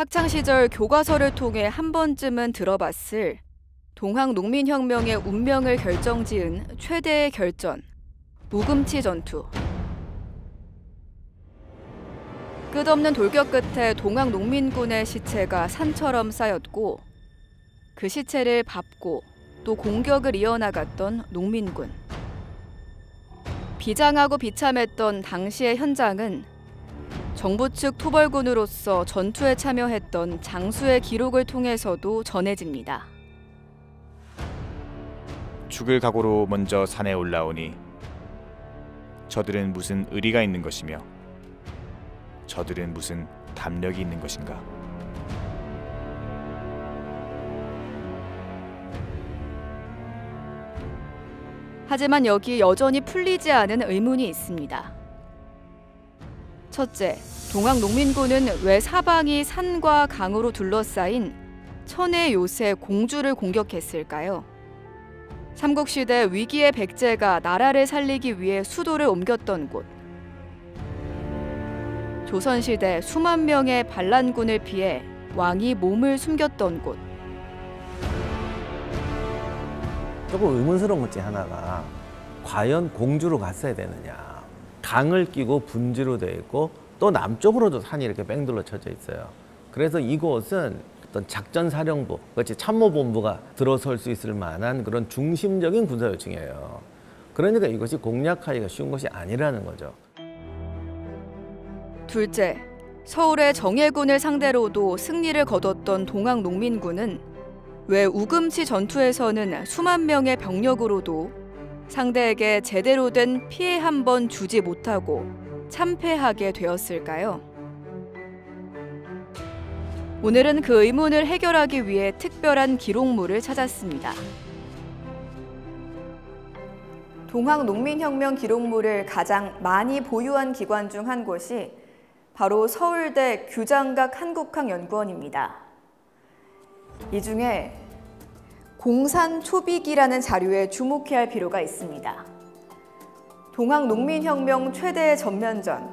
학창시절 교과서를 통해 한 번쯤은 들어봤을 동학농민혁명의 운명을 결정지은 최대의 결전, 우금치 전투. 끝없는 돌격 끝에 동학농민군의 시체가 산처럼 쌓였고 그 시체를 밟고 또 공격을 이어나갔던 농민군. 비장하고 비참했던 당시의 현장은 정부 측 토벌군으로서 전투에 참여했던 장수의 기록을 통해서도 전해집니다. 죽을 각오로 먼저 산에 올라오니 저들은 무슨 의리가 있는 것이며 저들은 무슨 담력이 있는 것인가. 하지만 여기 여전히 풀리지 않은 의문이 있습니다. 첫째, 동학농민군은 왜 사방이 산과 강으로 둘러싸인 천의 요새 공주를 공격했을까요? 삼국시대 위기의 백제가 나라를 살리기 위해 수도를 옮겼던 곳. 조선시대 수만 명의 반란군을 피해 왕이 몸을 숨겼던 곳. 조금 의문스러운 것 중에 하나가 과연 공주로 갔어야 되느냐. 강을 끼고 분지로 되어 있고 또 남쪽으로도 산이 이렇게 뺑둘러 쳐져 있어요. 그래서 이곳은 어떤 작전사령부, 그렇지 참모본부가 들어설 수 있을 만한 그런 중심적인 군사 요청이에요. 그러니까 이것이 공략하기가 쉬운 것이 아니라는 거죠. 둘째, 서울의 정예군을 상대로도 승리를 거뒀던 동학농민군은 왜 우금치 전투에서는 수만 명의 병력으로도 상대에게 제대로 된 피해 한 번 주지 못하고 참패하게 되었을까요? 오늘은 그 의문을 해결하기 위해 특별한 기록물을 찾았습니다. 동학농민혁명 기록물을 가장 많이 보유한 기관 중 한 곳이 바로 서울대 규장각 한국학연구원입니다. 이 중에 공산초비기라는 자료에 주목해야 할 필요가 있습니다. 동학농민혁명 최대의 전면전,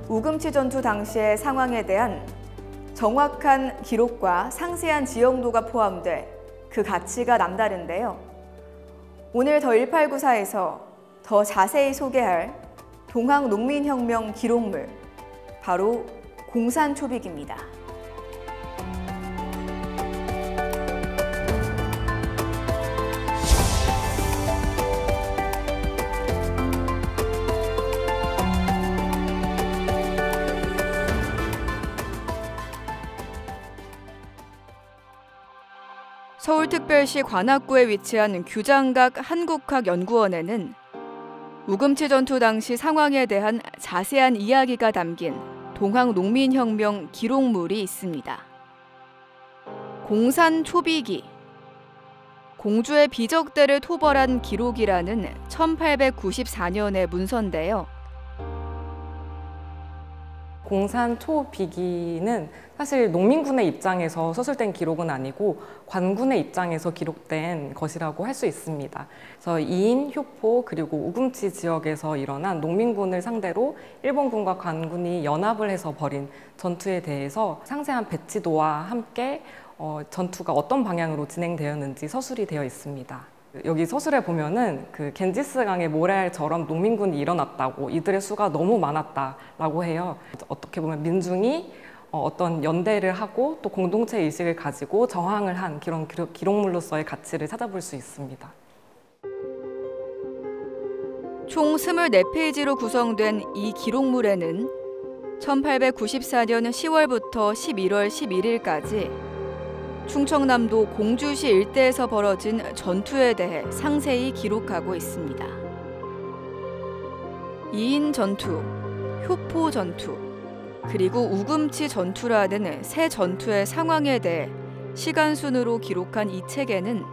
우금치 전투 당시의 상황에 대한 정확한 기록과 상세한 지형도가 포함돼 그 가치가 남다른데요. 오늘 더 1894에서 더 자세히 소개할 동학농민혁명 기록물, 바로 공산초비기입니다. 서울특별시 관악구에 위치한 규장각 한국학연구원에는 우금치 전투 당시 상황에 대한 자세한 이야기가 담긴 동학농민혁명 기록물이 있습니다. 공산초비기, 공주의 비적대를 토벌한 기록이라는 1894년의 문서인데요. 공산초비기는 사실 농민군의 입장에서 서술된 기록은 아니고 관군의 입장에서 기록된 것이라고 할 수 있습니다. 그래서 이인, 효포, 그리고 우금치 지역에서 일어난 농민군을 상대로 일본군과 관군이 연합을 해서 벌인 전투에 대해서 상세한 배치도와 함께 전투가 어떤 방향으로 진행되었는지 서술이 되어 있습니다. 여기 서술에 보면은 그 겐지스강의 모래알처럼 농민군이 일어났다고, 이들의 수가 너무 많았다라고 해요. 어떻게 보면 민중이 어떤 연대를 하고 또 공동체 의식을 가지고 저항을 한 그런 기록물로서의 가치를 찾아볼 수 있습니다. 총 24페이지로 구성된 이 기록물에는 1894년 10월부터 11월 11일까지 충청남도 공주시 일대에서 벌어진 전투에 대해 상세히 기록하고 있습니다. 이인 전투, 효포 전투, 그리고 우금치 전투라는 세 전투의 상황에 대해 시간순으로 기록한 이 책에는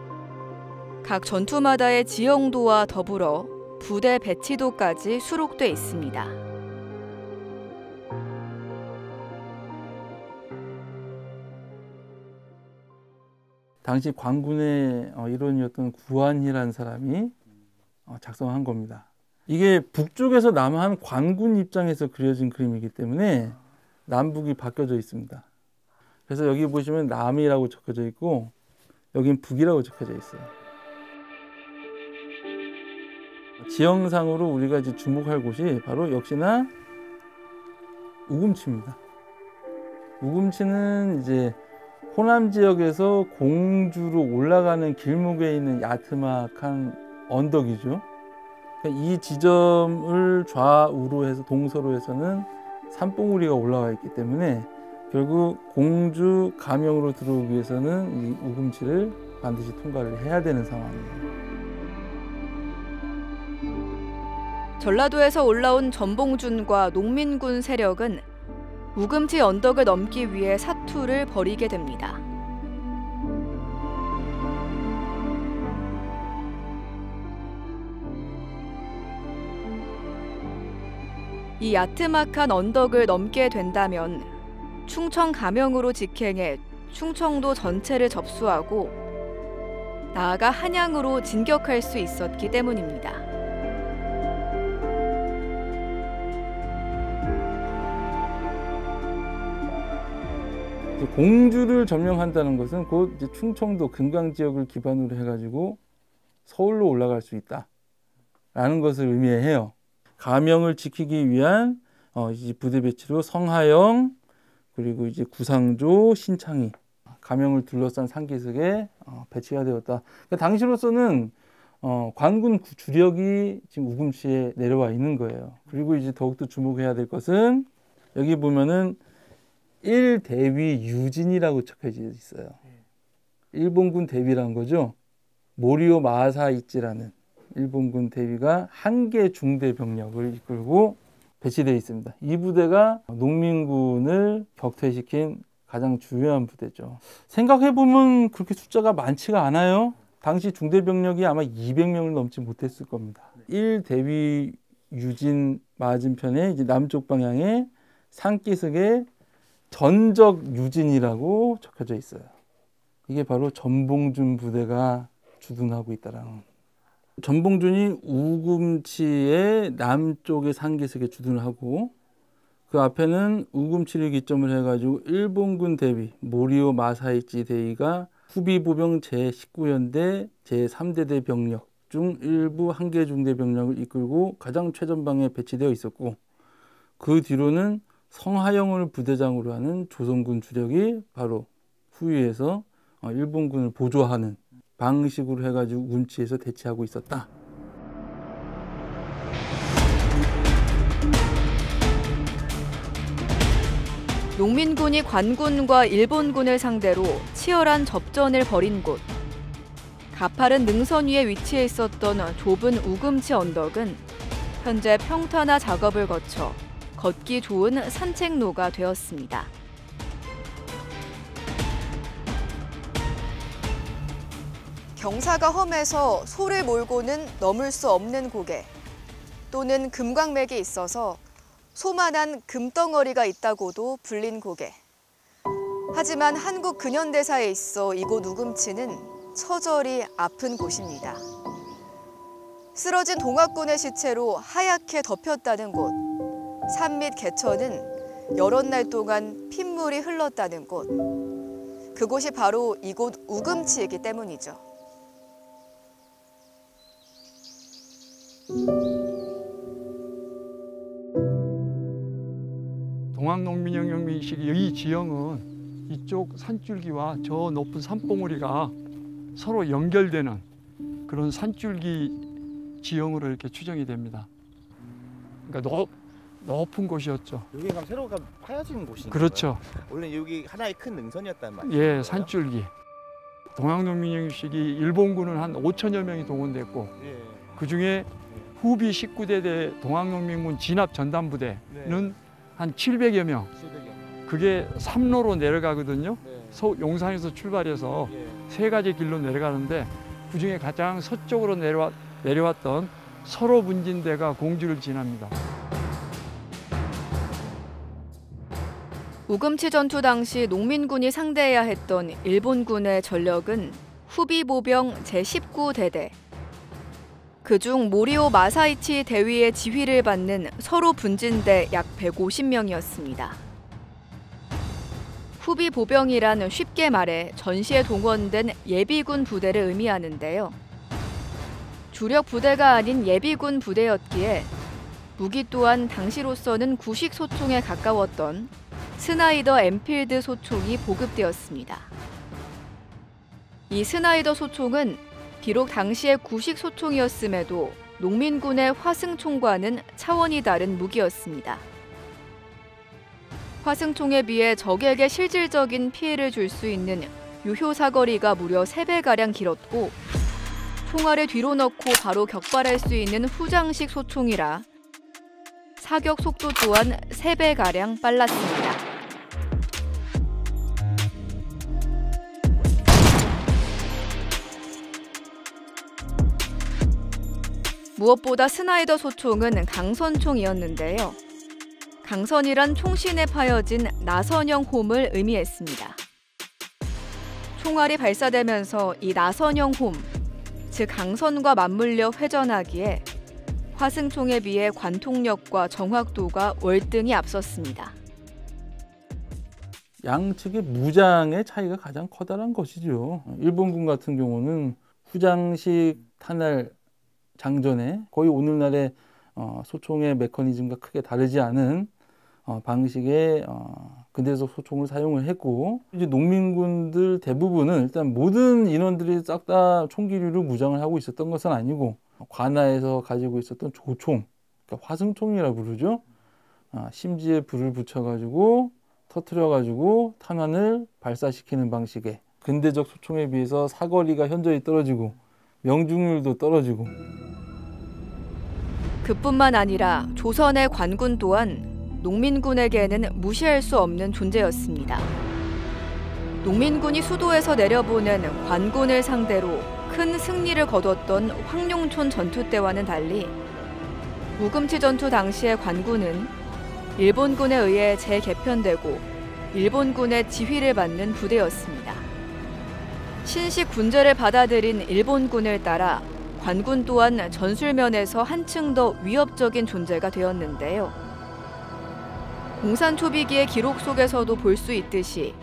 각 전투마다의 지형도와 더불어 부대 배치도까지 수록돼 있습니다. 당시 관군의 일원이었던 구한희라는 사람이 작성한 겁니다. 이게 북쪽에서 남한 관군 입장에서 그려진 그림이기 때문에 남북이 바뀌어져 있습니다. 그래서 여기 보시면 남이라고 적혀져 있고 여긴 북이라고 적혀져 있어요. 지형상으로 우리가 이제 주목할 곳이 바로 역시나 우금치입니다. 우금치는 이제 호남 지역에서 공주로 올라가는 길목에 있는 야트막한 언덕이죠. 그러니까 이 지점을 좌우로 해서 동서로 해서는 산봉우리가 올라와 있기 때문에 결국 공주 가명으로 들어오기 위해서는 이 우금치를 반드시 통과를 해야 되는 상황입니다. 전라도에서 올라온 전봉준과 농민군 세력은 우금치 언덕을 넘기 위해 사투를 벌이게 됩니다. 이 야트막한 언덕을 넘게 된다면 충청 가명으로 직행해 충청도 전체를 접수하고 나아가 한양으로 진격할 수 있었기 때문입니다. 공주를 점령한다는 것은 곧 이제 충청도 금강 지역을 기반으로 해가지고 서울로 올라갈 수 있다라는 것을 의미해요. 가명을 지키기 위한 이제 부대 배치로 성하영 그리고 이제 구상조, 신창이 가명을 둘러싼 상기슭에 배치가 되었다. 그러니까 당시로서는 관군 주력이 지금 우금치에 내려와 있는 거예요. 그리고 이제 더욱더 주목해야 될 것은 여기 보면은 1대위 유진이라고 적혀져 있어요. 일본군 대위라는 거죠. 모리오 마사이치라는 일본군 대위가 한개 중대 병력을 이끌고 배치되어 있습니다. 이 부대가 농민군을 격퇴시킨 가장 중요한 부대죠. 생각해보면 그렇게 숫자가 많지가 않아요. 당시 중대 병력이 아마 200명을 넘지 못했을 겁니다. 1대위 유진 맞은편에 이제 남쪽 방향에 상기슭에 전적 유진이라고 적혀져 있어요. 이게 바로 전봉준 부대가 주둔하고 있다라는. 전봉준이 우금치의 남쪽의 상기슭에 주둔을 하고 그 앞에는 우금치를 기점을 해가지고 일본군 대위 모리오 마사이치 대위가 후비보병 제19연대 제3대대 병력 중 일부 한개 중대 병력을 이끌고 가장 최전방에 배치되어 있었고 그 뒤로는 성하영을 부대장으로 하는 조선군 주력이 바로 후위에서 일본군을 보조하는 방식으로 해가지고 우금치에서 대치하고 있었다. 농민군이 관군과 일본군을 상대로 치열한 접전을 벌인 곳. 가파른 능선 위에 위치해 있었던 좁은 우금치 언덕은 현재 평탄화 작업을 거쳐 걷기 좋은 산책로가 되었습니다. 경사가 험해서 소를 몰고는 넘을 수 없는 고개 또는 금광맥이 있어서 소만한 금덩어리가 있다고도 불린 고개. 하지만 한국 근현대사에 있어 이곳 우금치는 처절히 아픈 곳입니다. 쓰러진 동학군의 시체로 하얗게 덮였다는 곳. 산 밑 개천은 여러 날 동안 핏물이 흘렀다는 곳. 그곳이 바로 이곳 우금치이기 때문이죠. 동학농민혁명 시기 이 지형은 이쪽 산줄기와 저 높은 산봉우리가 서로 연결되는 그런 산줄기 지형으로 이렇게 추정이 됩니다. 그러니까 높은 곳이었죠. 여기가 세로가 파여진 곳인가요? 그렇죠. 원래 여기 하나의 큰 능선이었단 말이에요. 예, 산줄기. 동학농민혁명 시기 일본군은 한 5천여 명이 동원됐고 그중에 후비 19대대 동학농민군 진압 전담부대는 한 700여 명. 그게 삼로로 내려가거든요. 용산에서 출발해서 세 가지 길로 내려가는데 그중에 가장 서쪽으로 내려왔던 서로 분진대가 공주를 지납니다. 우금치 전투 당시 농민군이 상대해야 했던 일본군의 전력은 후비보병 제19대대. 그중 모리오 마사이치 대위의 지휘를 받는 서로 분진대 약 150명이었습니다. 후비 보병이란 쉽게 말해 전시에 동원된 예비군 부대를 의미하는데요. 주력 부대가 아닌 예비군 부대였기에 무기 또한 당시로서는 구식 소총에 가까웠던 스나이더 엔필드 소총이 보급되었습니다. 이 스나이더 소총은 비록 당시의 구식 소총이었음에도 농민군의 화승총과는 차원이 다른 무기였습니다. 화승총에 비해 적에게 실질적인 피해를 줄 수 있는 유효 사거리가 무려 3배가량 길었고 총알을 뒤로 넣고 바로 격발할 수 있는 후장식 소총이라 사격 속도 또한 3배가량 빨랐습니다. 무엇보다 스나이더 소총은 강선총이었는데요. 강선이란 총신에 파여진 나선형 홈을 의미했습니다. 총알이 발사되면서 이 나선형 홈, 즉 강선과 맞물려 회전하기에 화승총에 비해 관통력과 정확도가 월등히 앞섰습니다. 양측의 무장의 차이가 가장 커다란 것이죠. 일본군 같은 경우는 후장식 탄알 장전에 거의 오늘날의 소총의 메커니즘과 크게 다르지 않은 방식의 근대적 소총을 사용을 했고, 이제 농민군들 대부분은 일단 모든 인원들이 싹 다 총기류로 무장을 하고 있었던 것은 아니고 관하에서 가지고 있었던 조총, 그러니까 화승총이라고 부르죠. 심지에 불을 붙여가지고 터트려가지고 탄환을 발사시키는 방식의 근대적 소총에 비해서 사거리가 현저히 떨어지고 명중률도 떨어지고. 그뿐만 아니라 조선의 관군 또한 농민군에게는 무시할 수 없는 존재였습니다. 농민군이 수도에서 내려보낸 관군을 상대로 큰 승리를 거뒀던 황룡촌 전투 때와는 달리 우금치 전투 당시의 관군은 일본군에 의해 재개편되고 일본군의 지휘를 받는 부대였습니다. 신식 군제를 받아들인 일본군을 따라 관군 또한 전술면에서 한층 더 위협적인 존재가 되었는데요. 공산초비기의 기록 속에서도 볼 수 있듯이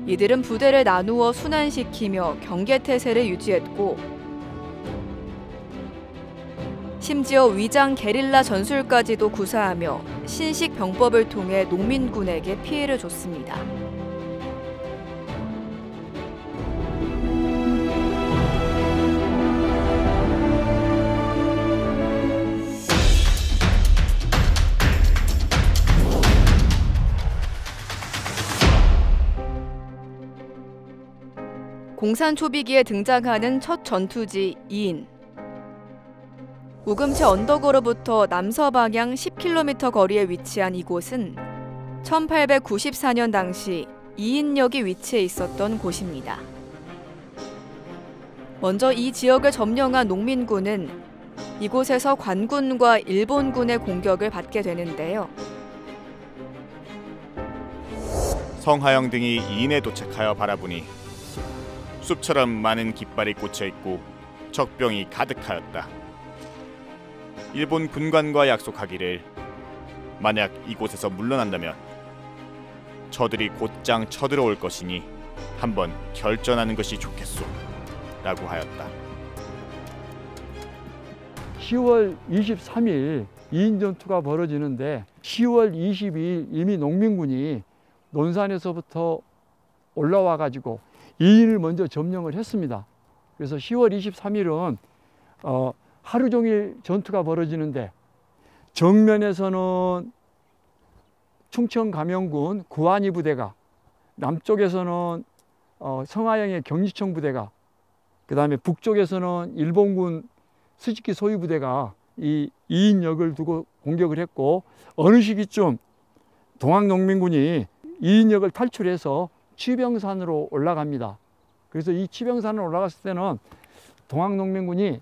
이들은 부대를 나누어 순환시키며 경계태세를 유지했고 심지어 위장 게릴라 전술까지도 구사하며 신식 병법을 통해 농민군에게 피해를 줬습니다. 공산초비기에 등장하는 첫 전투지 이인. 우금치 언덕으로부터 남서방향 10km 거리에 위치한 이곳은 1894년 당시 이인역이 위치해 있었던 곳입니다. 먼저 이 지역을 점령한 농민군은 이곳에서 관군과 일본군의 공격을 받게 되는데요. 성하영 등이 이인에 도착하여 바라보니 숲처럼 많은 깃발이 꽂혀 있고 적병이 가득하였다. 일본 군관과 약속하기를 만약 이곳에서 물러난다면 저들이 곧장 쳐들어올 것이니 한번 결전하는 것이 좋겠소 라고 하였다. 10월 23일 이인 전투가 벌어지는데 10월 22일 이미 농민군이 논산에서부터 올라와 가지고 이인을 먼저 점령을 했습니다. 그래서 10월 23일은 하루 종일 전투가 벌어지는데 정면에서는 충청 감영군 구한이 부대가, 남쪽에서는 성하영의 경리청 부대가, 그 다음에 북쪽에서는 일본군 스즈키 소위 부대가 이 이인역을 두고 공격을 했고, 어느 시기쯤 동학농민군이 이인역을 탈출해서 취병산으로 올라갑니다. 그래서 이 취병산을 올라갔을 때는 동학농민군이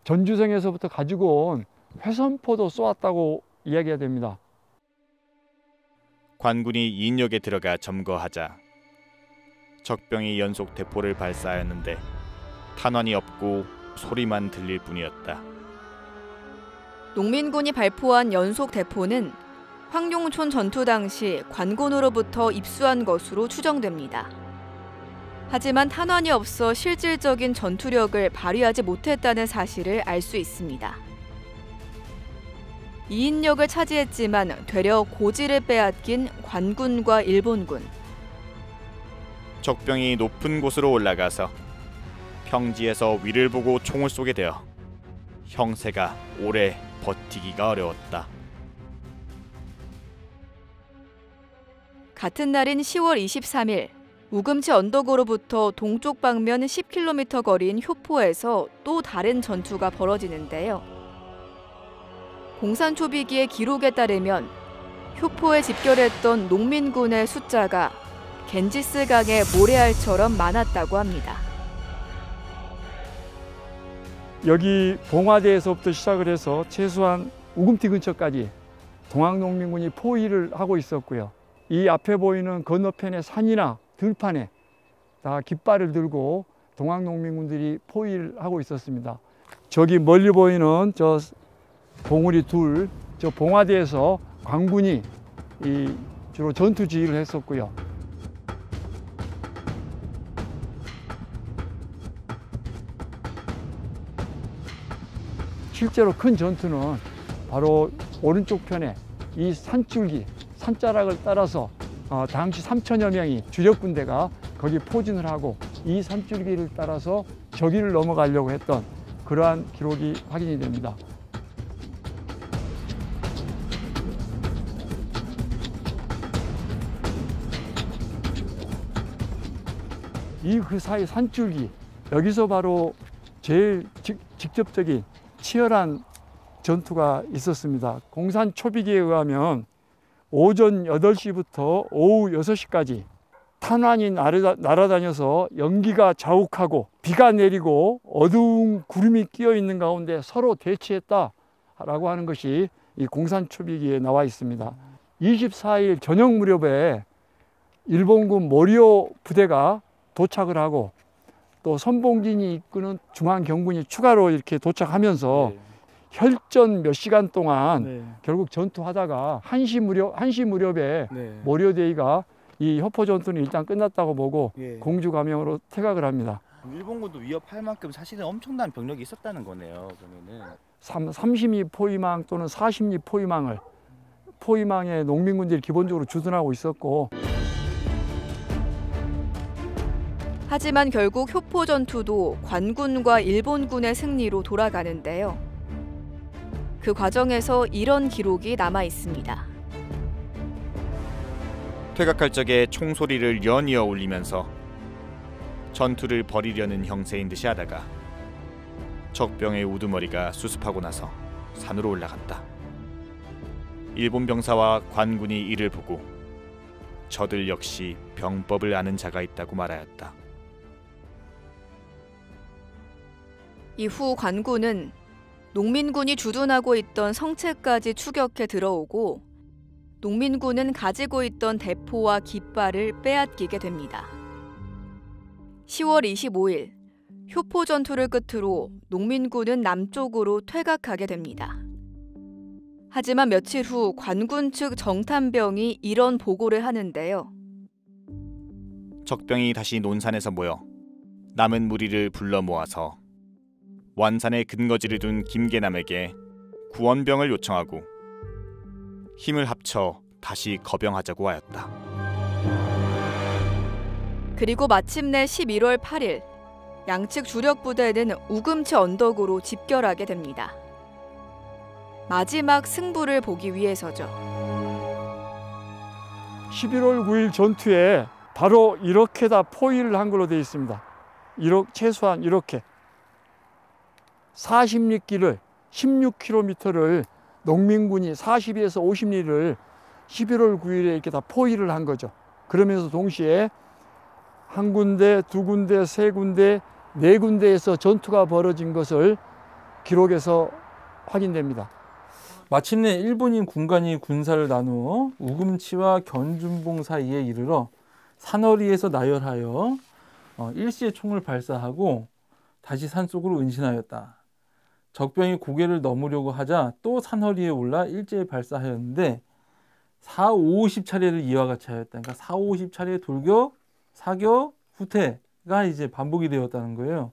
전주성에서부터 가지고 온 회선포도 쏘았다고 이야기가 됩니다. 관군이 이인역에 들어가 점거하자 적병이 연속 대포를 발사하였는데 탄환이 없고 소리만 들릴 뿐이었다. 농민군이 발포한 연속 대포는 황룡촌 전투 당시 관군으로부터 입수한 것으로 추정됩니다. 하지만 탄환이 없어 실질적인 전투력을 발휘하지 못했다는 사실을 알 수 있습니다. 이인역을 차지했지만 되려 고지를 빼앗긴 관군과 일본군. 적병이 높은 곳으로 올라가서 평지에서 위를 보고 총을 쏘게 되어 형세가 오래 버티기가 어려웠다. 같은 날인 10월 23일 우금치 언덕으로부터 동쪽 방면 10km 거리인 효포에서 또 다른 전투가 벌어지는데요. 공산초비기의 기록에 따르면 효포에 집결했던 농민군의 숫자가 겐지스 강의 모래알처럼 많았다고 합니다. 여기 봉화대에서부터 시작을 해서 최소한 우금티 근처까지 동학농민군이 포위를 하고 있었고요. 이 앞에 보이는 건너편의 산이나 들판에 다 깃발을 들고 동학농민군들이 포위를 하고 있었습니다. 저기 멀리 보이는 저 봉우리 둘, 저 봉화대에서 관군이 주로 전투 지휘를 했었고요. 실제로 큰 전투는 바로 오른쪽 편에 이 산줄기, 산자락을 따라서 당시 3천여 명이 주력 군대가 거기 포진을 하고 이 산줄기를 따라서 저기를 넘어가려고 했던 그러한 기록이 확인이 됩니다. 그 사이 산줄기, 여기서 바로 제일 직접적인 치열한 전투가 있었습니다. 공산 초비기에 의하면 오전 8시부터 오후 6시까지 탄환이 날아다녀서 연기가 자욱하고 비가 내리고 어두운 구름이 끼어 있는 가운데 서로 대치했다라고 하는 것이 이 공산 초비기에 나와 있습니다. 24일 저녁 무렵에 일본군 모리오 부대가 도착을 하고 또 선봉진이 이끄는 중앙경군이 추가로 이렇게 도착하면서 혈전 몇 시간 동안 결국 전투하다가 1시 무렵에 모리오데이가 이 협포 전투는 일단 끝났다고 보고 공주 감형으로 퇴각을 합니다. 일본군도 위협할 만큼 사실은 엄청난 병력이 있었다는 거네요. 그러면은 30리 포위망 또는 40리 포위망에 농민군들이 기본적으로 주둔하고 있었고, 하지만 결국 효포 전투도 관군과 일본군의 승리로 돌아가는데요. 그 과정에서 이런 기록이 남아 있습니다. 퇴각할 적에 총소리를 연이어 울리면서 전투를 벌이려는 형세인 듯이 하다가 적병의 우두머리가 수습하고 나서 산으로 올라갔다. 일본 병사와 관군이 이를 보고 저들 역시 병법을 아는 자가 있다고 말하였다. 이후 관군은 농민군이 주둔하고 있던 성채까지 추격해 들어오고 농민군은 가지고 있던 대포와 깃발을 빼앗기게 됩니다. 10월 25일 효포 전투를 끝으로 농민군은 남쪽으로 퇴각하게 됩니다. 하지만 며칠 후 관군 측 정탐병이 이런 보고를 하는데요. 적병이 다시 논산에서 모여 남은 무리를 불러 모아서 완산에 근거지를 둔 김계남에게 구원병을 요청하고 힘을 합쳐 다시 거병하자고 하였다. 그리고 마침내 11월 8일 양측 주력 부대는 우금치 언덕으로 집결하게 됩니다. 마지막 승부를 보기 위해서죠. 11월 9일 전투에 바로 이렇게 다 포위를 한 걸로 되어 있습니다. 최소한 이렇게 40리 길을 16km를 농민군이 40에서 50리를 11월 9일에 이렇게 다 포위를 한 거죠. 그러면서 동시에 한 군데, 두 군데, 세 군데, 네 군데에서 전투가 벌어진 것을 기록에서 확인됩니다. 마침내 일본인 군관이 군사를 나누어 우금치와 견준봉 사이에 이르러 산허리에서 나열하여 일시에 총을 발사하고 다시 산속으로 은신하였다. 적병이 고개를 넘으려고 하자 또 산허리에 올라 일제히 발사하였는데 4, 50차례를 이와 같이 하였다. 그러니까 4, 50차례 돌격, 사격, 후퇴가 이제 반복이 되었다는 거예요.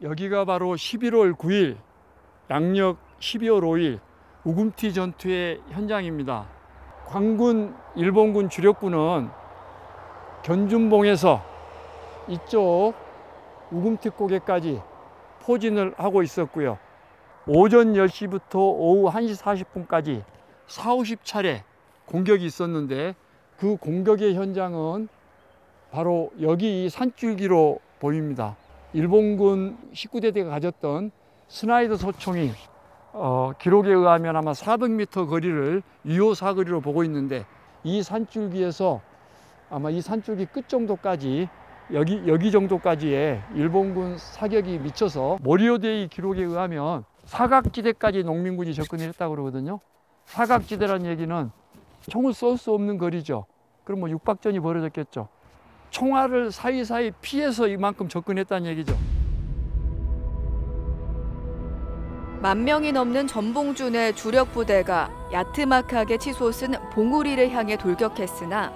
여기가 바로 11월 9일, 양력 12월 5일 우금티 전투의 현장입니다. 광군 일본군 주력부는 견준봉에서 이쪽 우금티 고개까지 포진을 하고 있었고요. 오전 10시부터 오후 1시 40분까지 4, 50차례 공격이 있었는데 그 공격의 현장은 바로 여기 이 산줄기로 보입니다. 일본군 19대대가 가졌던 스나이더 소총이 기록에 의하면 아마 400m 거리를 유효 사거리로 보고 있는데 이 산줄기에서 아마 이 산줄기 끝 정도까지 여기 정도까지의 일본군 사격이 미쳐서 모리오데이 기록에 의하면 사각지대까지 농민군이 접근했다고 그러거든요. 사각지대란 얘기는 총을 쏠 수 없는 거리죠. 그럼 뭐 육박전이 벌어졌겠죠. 총알을 사이사이 피해서 이만큼 접근했다는 얘기죠. 10,000명이 넘는 전봉준의 주력 부대가 야트막하게 치솟은 봉우리를 향해 돌격했으나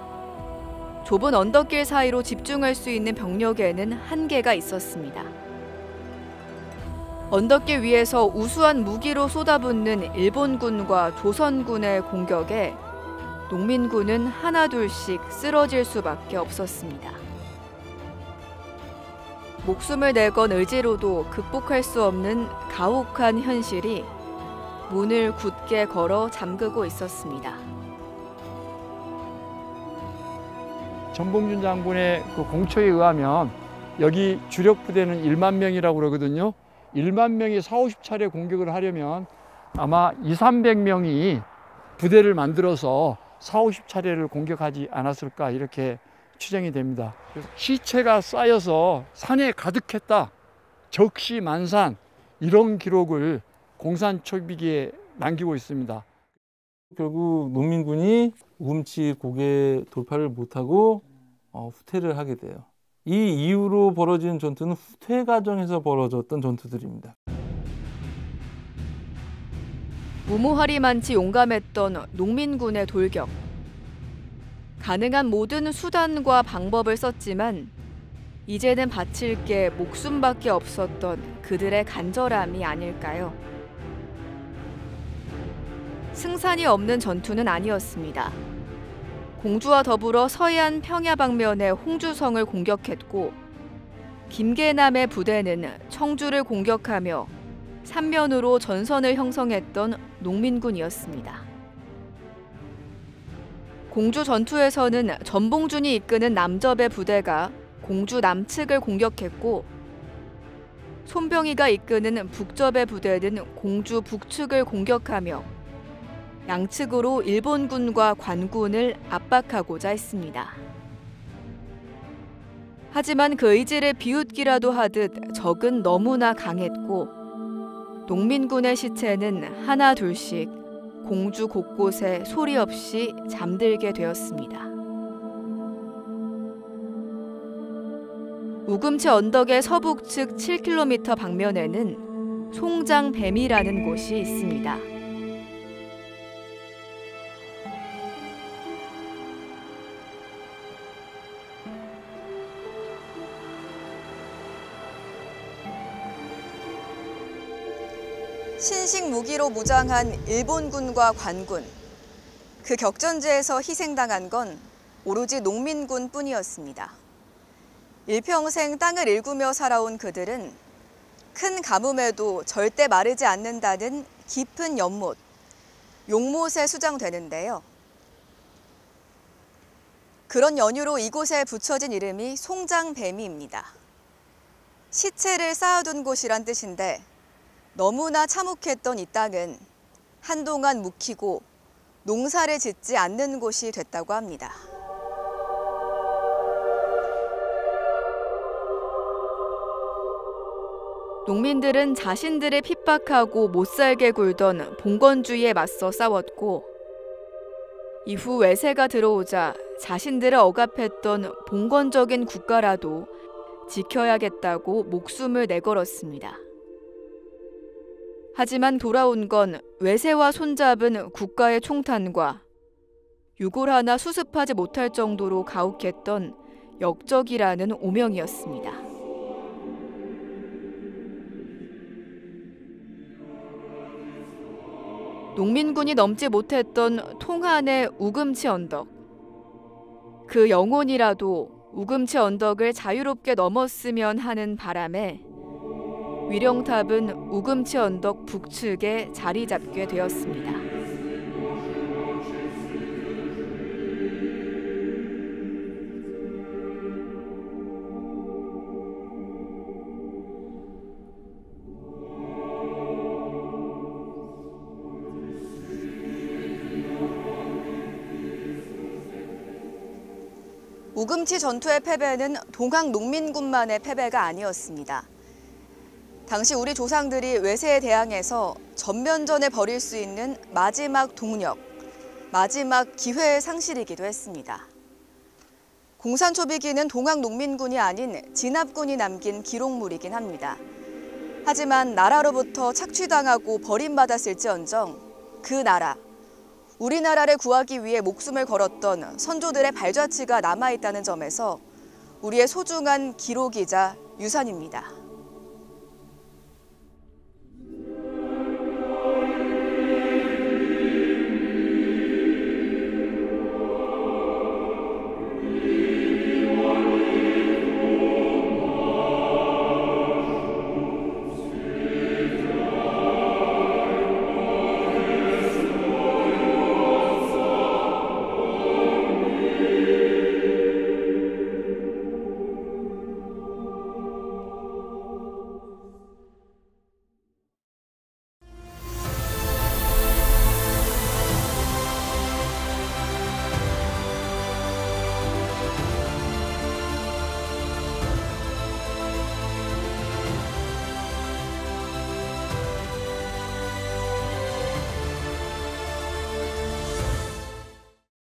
좁은 언덕길 사이로 집중할 수 있는 병력에는 한계가 있었습니다. 언덕길 위에서 우수한 무기로 쏟아붓는 일본군과 조선군의 공격에 농민군은 하나둘씩 쓰러질 수밖에 없었습니다. 목숨을 내건 의지로도 극복할 수 없는 가혹한 현실이 문을 굳게 걸어 잠그고 있었습니다. 전봉준 장군의 그 공초에 의하면 여기 주력 부대는 1만 명이라고 그러거든요. 1만 명이 4, 50차례 공격을 하려면 아마 200~300명이 부대를 만들어서 4, 50차례를 공격하지 않았을까 이렇게 추정이 됩니다. 시체가 쌓여서 산에 가득했다. 적시만산 이런 기록을 공산초비기에 남기고 있습니다. 결국 농민군이 우금치 고개 돌파를 못하고 후퇴를 하게 돼요. 이 이후로 벌어진 전투는 후퇴 과정에서 벌어졌던 전투들입니다. 무모하리만치 용감했던 농민군의 돌격. 가능한 모든 수단과 방법을 썼지만 이제는 바칠 게 목숨밖에 없었던 그들의 간절함이 아닐까요? 승산이 없는 전투는 아니었습니다. 공주와 더불어 서해안 평야 방면의 홍주성을 공격했고 김계남의 부대는 청주를 공격하며 삼면으로 전선을 형성했던 농민군이었습니다. 공주 전투에서는 전봉준이 이끄는 남접의 부대가 공주 남측을 공격했고 손병희가 이끄는 북접의 부대는 공주 북측을 공격하며 양측으로 일본군과 관군을 압박하고자 했습니다. 하지만 그 의지를 비웃기라도 하듯 적은 너무나 강했고 농민군의 시체는 하나 둘씩 공주 곳곳에 소리 없이 잠들게 되었습니다. 우금치 언덕의 서북측 7km 방면에는 송장뱀이라는 곳이 있습니다. 신식 무기로 무장한 일본군과 관군. 그 격전지에서 희생당한 건 오로지 농민군뿐이었습니다. 일평생 땅을 일구며 살아온 그들은 큰 가뭄에도 절대 마르지 않는다는 깊은 연못, 용못에 수장되는데요. 그런 연유로 이곳에 붙여진 이름이 송장뱀이입니다. 시체를 쌓아둔 곳이란 뜻인데 너무나 참혹했던 이 땅은 한동안 묵히고 농사를 짓지 않는 곳이 됐다고 합니다. 농민들은 자신들을 핍박하고 못살게 굴던 봉건주의에 맞서 싸웠고 이후 외세가 들어오자 자신들을 억압했던 봉건적인 국가라도 지켜야겠다고 목숨을 내걸었습니다. 하지만 돌아온 건 외세와 손잡은 국가의 총탄과 유골 하나 수습하지 못할 정도로 가혹했던 역적이라는 오명이었습니다. 농민군이 넘지 못했던 통한의 우금치 언덕. 그 영혼이라도 우금치 언덕을 자유롭게 넘었으면 하는 바람에 위령탑은 우금치 언덕 북측에 자리 잡게 되었습니다. 우금치 전투의 패배는 동학 농민군만의 패배가 아니었습니다. 당시 우리 조상들이 외세에 대항해서 전면전에 벌일 수 있는 마지막 동력, 마지막 기회의 상실이기도 했습니다. 공산초비기는 동학 농민군이 아닌 진압군이 남긴 기록물이긴 합니다. 하지만 나라로부터 착취당하고 버림받았을지언정 그 나라, 우리나라를 구하기 위해 목숨을 걸었던 선조들의 발자취가 남아있다는 점에서 우리의 소중한 기록이자 유산입니다.